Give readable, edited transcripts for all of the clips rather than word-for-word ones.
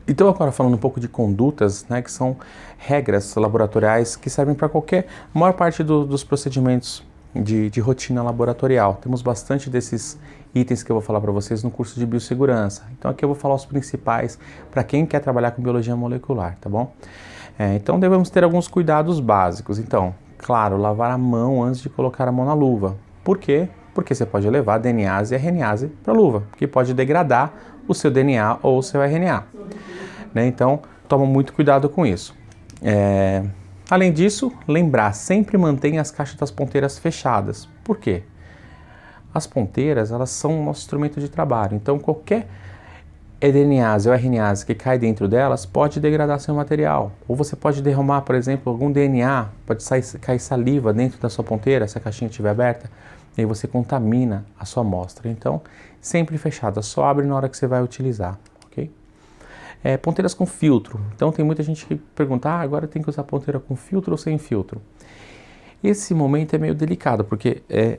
Então agora falando um pouco de condutas, né, que são regras laboratoriais que servem para a maior parte dos procedimentos de rotina laboratorial. Temos bastante desses itens que eu vou falar para vocês no curso de biossegurança. Então aqui eu vou falar os principais para quem quer trabalhar com biologia molecular, tá bom? Então devemos ter alguns cuidados básicos. Então, claro, lavar a mão antes de colocar a mão na luva. Por quê? Porque você pode levar DNase e RNase para a luva, que pode degradar o seu DNA ou o seu RNA. Né? Então, toma muito cuidado com isso. Além disso, lembrar, sempre mantenha as caixas das ponteiras fechadas. Por quê? As ponteiras, elas são o nosso instrumento de trabalho. Então, qualquer DNase ou RNase que cai dentro delas pode degradar seu material. Ou você pode derramar, por exemplo, algum DNA, pode cair saliva dentro da sua ponteira, se a caixinha estiver aberta, e aí você contamina a sua amostra. Então, sempre fechada, só abre na hora que você vai utilizar, ok? Ponteiras com filtro. Então, tem muita gente que pergunta, agora tem que usar ponteira com filtro ou sem filtro? Esse momento é meio delicado, porque em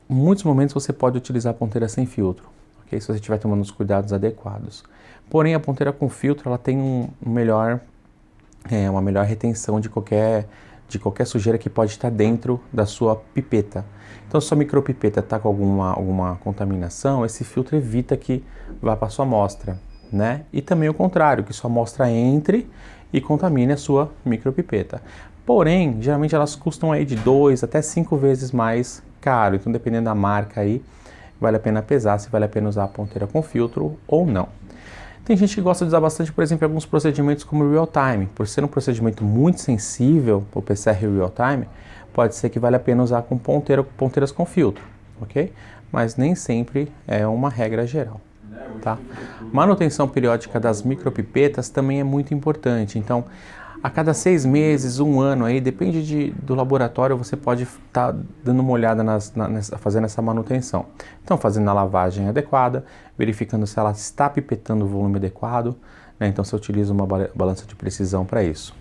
muitos momentos você pode utilizar a ponteira sem filtro, ok? Se você estiver tomando os cuidados adequados. Porém, a ponteira com filtro, ela tem uma melhor retenção de qualquer sujeira que pode estar dentro da sua pipeta. Então, se a sua micropipeta está com alguma contaminação, esse filtro evita que vá para a sua amostra, né? E também o contrário, que sua amostra entre e contamine a sua micropipeta. Porém, geralmente elas custam aí de 2 até 5 vezes mais caro. Então, dependendo da marca aí, vale a pena pesar se vale a pena usar a ponteira com filtro ou não. Tem gente que gosta de usar bastante, por exemplo, em alguns procedimentos como real time. Por ser um procedimento muito sensível, o PCR real time, pode ser que vale a pena usar com ponteiras com filtro, ok? Mas nem sempre é uma regra geral, tá? Manutenção periódica das micropipetas também é muito importante. Então, a cada 6 meses, 1 ano, aí, depende do laboratório, você pode estar dando uma olhada fazendo essa manutenção. Então, fazendo a lavagem adequada, verificando se ela está pipetando o volume adequado, né? Então, você utiliza uma balança de precisão para isso.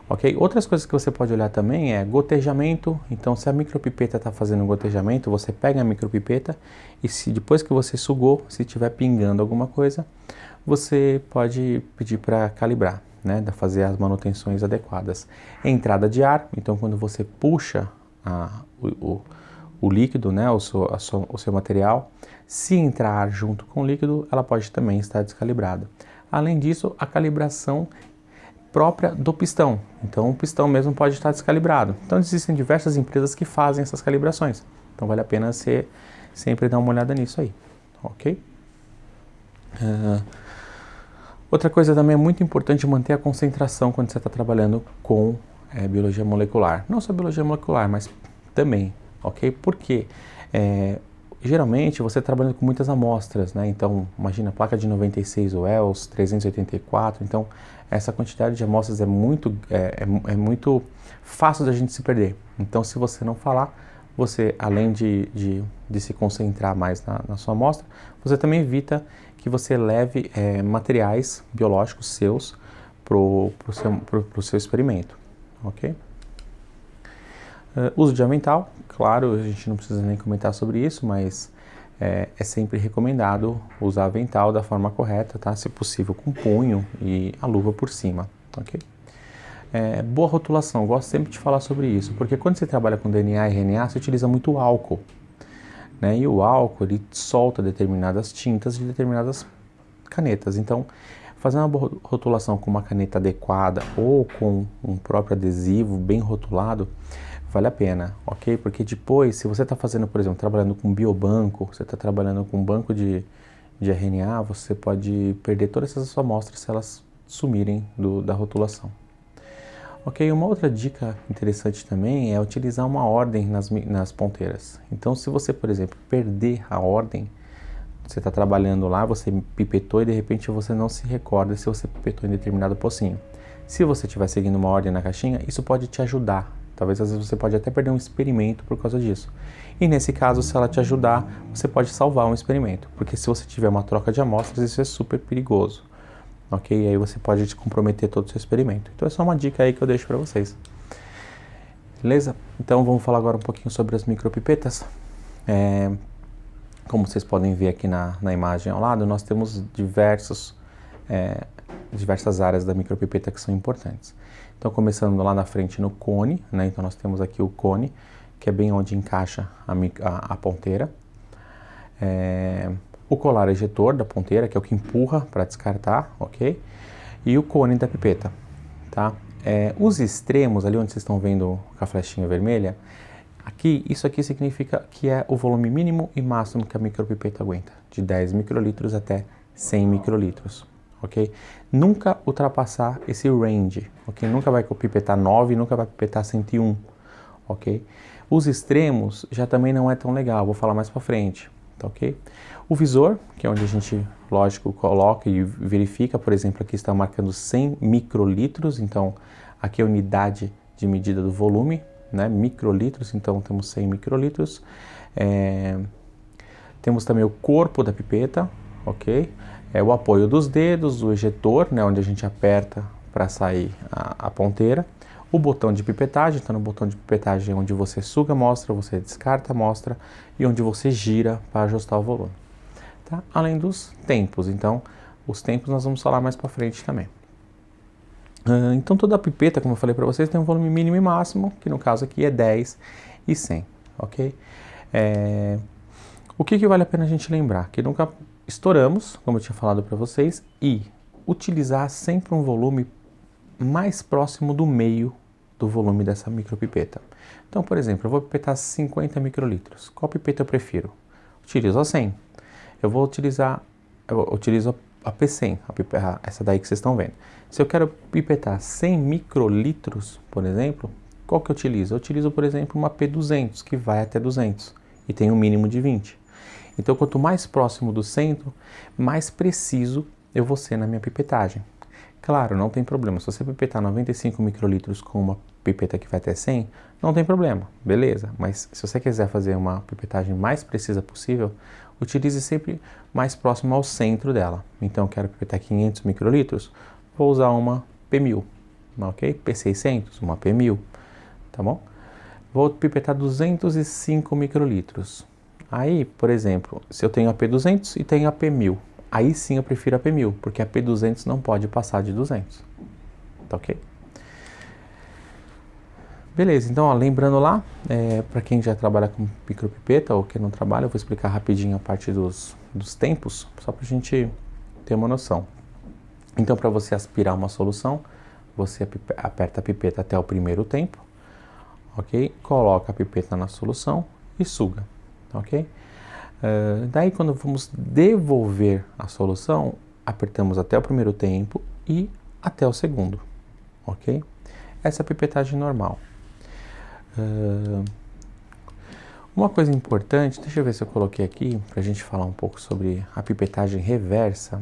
Ok? Outras coisas que você pode olhar também é gotejamento. Então, se a micropipeta está fazendo gotejamento, você pega a micropipeta e depois que você sugou, se estiver pingando alguma coisa, você pode pedir para calibrar, né? Fazer as manutenções adequadas. Entrada de ar, então quando você puxa o líquido, né? o seu material, se entrar ar junto com o líquido, ela pode também estar descalibrada. Além disso, a calibração própria do pistão. Então, o pistão mesmo pode estar descalibrado. Então, existem diversas empresas que fazem essas calibrações. Então, vale a pena você sempre dar uma olhada nisso aí, ok? Outra coisa também é muito importante manter a concentração quando você está trabalhando com biologia molecular. Não só biologia molecular, mas também, ok? Porque geralmente você está trabalhando com muitas amostras, né? Então, imagina, placa de 96 Wells, 384, então essa quantidade de amostras é muito fácil da gente se perder. Então, se você não falar, você, além de se concentrar mais na sua amostra, você também evita que você leve materiais biológicos seus para o seu experimento, ok? Uso de avental, claro, a gente não precisa nem comentar sobre isso, mas é sempre recomendado usar avental da forma correta, tá? Se possível com punho e a luva por cima, ok? Boa rotulação, eu gosto sempre de falar sobre isso, porque quando você trabalha com DNA e RNA, você utiliza muito álcool, né? E o álcool, ele solta determinadas tintas de determinadas canetas. Então, fazer uma boa rotulação com uma caneta adequada ou com um próprio adesivo bem rotulado, vale a pena, ok? Porque depois, se você está fazendo, por exemplo, trabalhando com biobanco, você está trabalhando com um banco de RNA, você pode perder todas essas amostras se elas sumirem da rotulação. Ok, uma outra dica interessante também é utilizar uma ordem nas ponteiras. Então, se você, por exemplo, perder a ordem, você está trabalhando lá, você pipetou e de repente você não se recorda se você pipetou em determinado pocinho. Se você estiver seguindo uma ordem na caixinha, isso pode te ajudar. Talvez às vezes você pode até perder um experimento por causa disso. E nesse caso, se ela te ajudar, você pode salvar um experimento. Porque se você tiver uma troca de amostras, isso é super perigoso. Ok? E aí você pode te comprometer todo o seu experimento. Então é só uma dica aí que eu deixo para vocês. Beleza? Então vamos falar agora um pouquinho sobre as micropipetas. Como vocês podem ver aqui na imagem ao lado, nós temos diversos diversas áreas da micropipeta que são importantes. Então, começando lá na frente no cone, né? Então nós temos aqui o cone, que é bem onde encaixa a ponteira. O colar ejetor da ponteira, que é o que empurra para descartar, ok? E o cone da pipeta, tá? Os extremos, ali onde vocês estão vendo com a flechinha vermelha, isso aqui significa que é o volume mínimo e máximo que a micropipeta aguenta, de 10 microlitros até 100 microlitros, ok? Nunca ultrapassar esse range, ok? Nunca vai pipetar 9, nunca vai pipetar 101, ok? Os extremos já também não é tão legal, vou falar mais para frente, tá ok? O visor, que é onde a gente, lógico, coloca e verifica, por exemplo, aqui está marcando 100 microlitros, então aqui é a unidade de medida do volume, né? Microlitros, então temos 100 microlitros. Temos também o corpo da pipeta, ok? O apoio dos dedos, o ejetor, né? Onde a gente aperta para sair a ponteira. O botão de pipetagem, então no botão de pipetagem é onde você suga a amostra, você descarta a amostra e onde você gira para ajustar o volume. Tá? Além dos tempos, então os tempos nós vamos falar mais para frente também. Então toda a pipeta, como eu falei para vocês, tem um volume mínimo e máximo, que no caso aqui é 10 e 100, ok? O que vale a pena a gente lembrar? Que nunca estouramos, como eu tinha falado para vocês, e utilizar sempre um volume mais próximo do meio do volume dessa micropipeta. Então, por exemplo, eu vou pipetar 50 microlitros. Qual pipeta eu prefiro? Utilizo a 100. Eu utilizo a P100, essa daí que vocês estão vendo. Se eu quero pipetar 100 microlitros, por exemplo, qual que eu utilizo? Eu utilizo, por exemplo, uma P200, que vai até 200 e tem um mínimo de 20. Então, quanto mais próximo do centro, mais preciso eu vou ser na minha pipetagem. Claro, não tem problema. Se você pipetar 95 microlitros com uma pipeta que vai até 100, não tem problema, beleza. Mas se você quiser fazer uma pipetagem mais precisa possível, utilize sempre mais próximo ao centro dela. Então, eu quero pipetar 500 microlitros, vou usar uma P1000, ok? P600, uma P1000, tá bom? Vou pipetar 205 microlitros. Aí, por exemplo, se eu tenho a P200 e tenho a P1000, aí sim eu prefiro a P1000, porque a P200 não pode passar de 200, tá ok? Beleza, então ó, lembrando lá, para quem já trabalha com micropipeta ou quem não trabalha, eu vou explicar rapidinho a parte dos tempos, só para a gente ter uma noção. Então, para você aspirar uma solução, você aperta a pipeta até o primeiro tempo, ok? Coloca a pipeta na solução e suga, ok? Daí, quando vamos devolver a solução, apertamos até o primeiro tempo e até o segundo, ok? Essa é a pipetagem normal. Uma coisa importante, deixa eu ver se eu coloquei aqui, para a gente falar um pouco sobre a pipetagem reversa.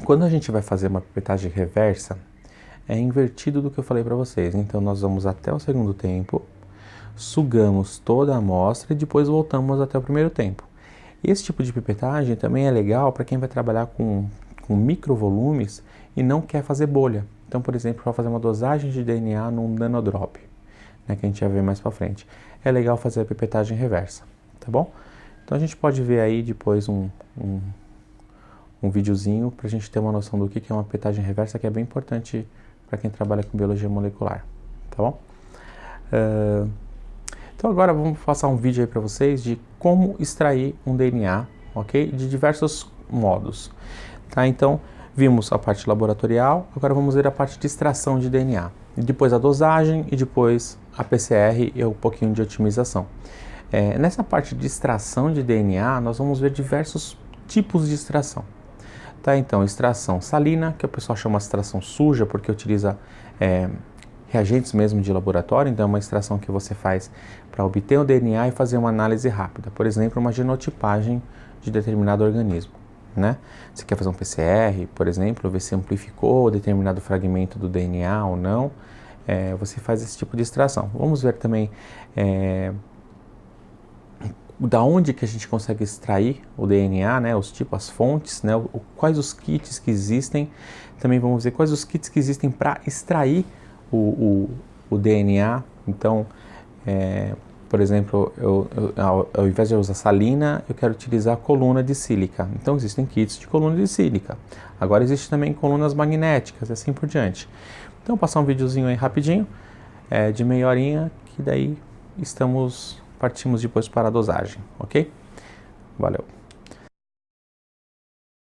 Quando a gente vai fazer uma pipetagem reversa, é invertido do que eu falei para vocês. Então, nós vamos até o segundo tempo, sugamos toda a amostra e depois voltamos até o primeiro tempo. Esse tipo de pipetagem também é legal para quem vai trabalhar com microvolumes e não quer fazer bolha. Então, por exemplo, para fazer uma dosagem de DNA num nanodrop, né, que a gente vai ver mais para frente, é legal fazer a pipetagem reversa, tá bom? Então, a gente pode ver aí depois um videozinho para a gente ter uma noção do que é uma pipetagem reversa, que é bem importante para quem trabalha com biologia molecular, tá bom? Então agora vamos passar um vídeo aí para vocês de como extrair um DNA, ok? De diversos modos, tá? Então, vimos a parte laboratorial, agora vamos ver a parte de extração de DNA. E depois a dosagem e depois a PCR e um pouquinho de otimização. Nessa parte de extração de DNA, nós vamos ver diversos tipos de extração. Tá, então, extração salina, que o pessoal chama de extração suja, porque utiliza reagentes mesmo de laboratório, então é uma extração que você faz para obter o DNA e fazer uma análise rápida. Por exemplo, uma genotipagem de determinado organismo, né? Você quer fazer um PCR, por exemplo, ver se amplificou determinado fragmento do DNA ou não, você faz esse tipo de extração. Vamos ver também da onde que a gente consegue extrair o DNA, né, os tipos, as fontes, né, quais os kits que existem. Também vamos ver quais os kits que existem para extrair o DNA. Então, por exemplo, ao invés de usar salina, eu quero utilizar coluna de sílica. Então existem kits de coluna de sílica. Agora existe também colunas magnéticas e assim por diante. Então vou passar um videozinho aí rapidinho, de meia horinha, que daí partimos depois para a dosagem, ok? Valeu!